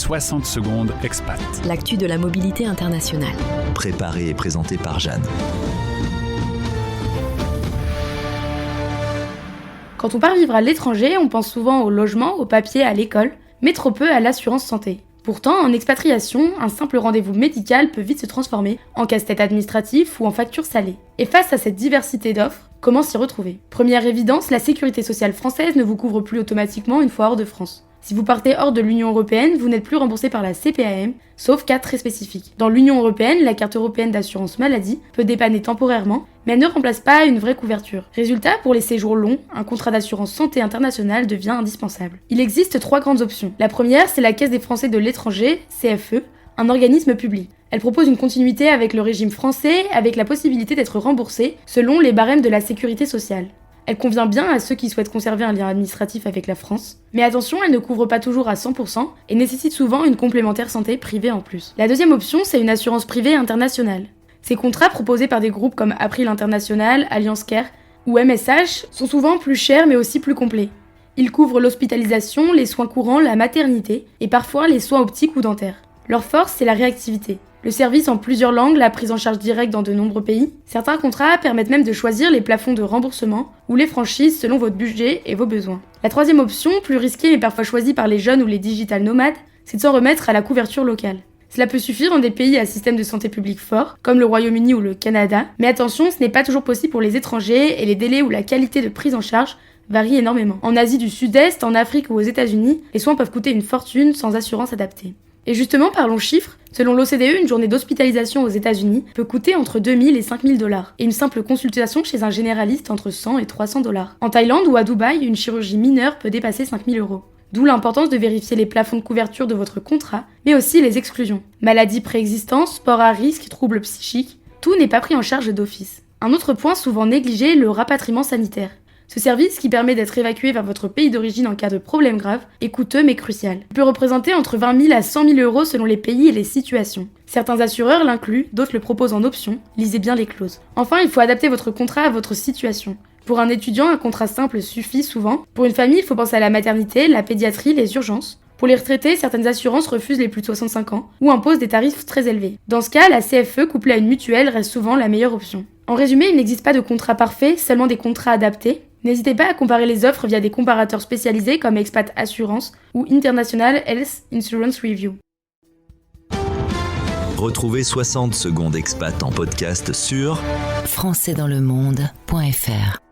60 secondes expat. L'actu de la mobilité internationale. Préparé et présenté par Jeanne. Quand on part vivre à l'étranger, on pense souvent au logement, au papier, à l'école, mais trop peu à l'assurance santé. Pourtant, en expatriation, un simple rendez-vous médical peut vite se transformer en casse-tête administratif ou en facture salée. Et face à cette diversité d'offres, comment s'y retrouver ? Première évidence, la sécurité sociale française ne vous couvre plus automatiquement une fois hors de France. Si vous partez hors de l'Union européenne, vous n'êtes plus remboursé par la CPAM, sauf cas très spécifiques. Dans l'Union européenne, la carte européenne d'assurance maladie peut dépanner temporairement, mais elle ne remplace pas une vraie couverture. Résultat, pour les séjours longs, un contrat d'assurance santé internationale devient indispensable. Il existe 3 grandes options. La première, c'est la Caisse des Français de l'étranger, CFE, un organisme public. Elle propose une continuité avec le régime français, avec la possibilité d'être remboursé selon les barèmes de la sécurité sociale. Elle convient bien à ceux qui souhaitent conserver un lien administratif avec la France. Mais attention, elle ne couvre pas toujours à 100% et nécessite souvent une complémentaire santé privée en plus. La deuxième option, c'est une assurance privée internationale. Ces contrats proposés par des groupes comme April International, Allianz Care ou MSH sont souvent plus chers mais aussi plus complets. Ils couvrent l'hospitalisation, les soins courants, la maternité et parfois les soins optiques ou dentaires. Leur force, c'est la réactivité. Le service en plusieurs langues, la prise en charge directe dans de nombreux pays. Certains contrats permettent même de choisir les plafonds de remboursement ou les franchises selon votre budget et vos besoins. La troisième option, plus risquée mais parfois choisie par les jeunes ou les digital nomades, c'est de s'en remettre à la couverture locale. Cela peut suffire dans des pays à système de santé publique fort, comme le Royaume-Uni ou le Canada, mais attention, ce n'est pas toujours possible pour les étrangers et les délais ou la qualité de prise en charge varient énormément. En Asie du Sud-Est, en Afrique ou aux États-Unis, les soins peuvent coûter une fortune sans assurance adaptée. Et justement, parlons chiffres, selon l'OCDE, une journée d'hospitalisation aux États-Unis peut coûter entre 2 000 et 5 000 $, et une simple consultation chez un généraliste entre 100 et 300 $. En Thaïlande ou à Dubaï, une chirurgie mineure peut dépasser 5 000 €. D'où l'importance de vérifier les plafonds de couverture de votre contrat, mais aussi les exclusions. Maladies préexistantes, sport à risque, troubles psychiques, tout n'est pas pris en charge d'office. Un autre point souvent négligé, le rapatriement sanitaire. Ce service, qui permet d'être évacué vers votre pays d'origine en cas de problème grave, est coûteux mais crucial. Il peut représenter entre 20 000 à 100 000 € selon les pays et les situations. Certains assureurs l'incluent, d'autres le proposent en option. Lisez bien les clauses. Enfin, il faut adapter votre contrat à votre situation. Pour un étudiant, un contrat simple suffit souvent. Pour une famille, il faut penser à la maternité, la pédiatrie, les urgences. Pour les retraités, certaines assurances refusent les plus de 65 ans ou imposent des tarifs très élevés. Dans ce cas, la CFE couplée à une mutuelle reste souvent la meilleure option. En résumé, il n'existe pas de contrat parfait, seulement des contrats adaptés. N'hésitez pas à comparer les offres via des comparateurs spécialisés comme Expat Assurance ou International Health Insurance Review. Retrouvez 60 secondes expat en podcast sur françaisdanslemonde.fr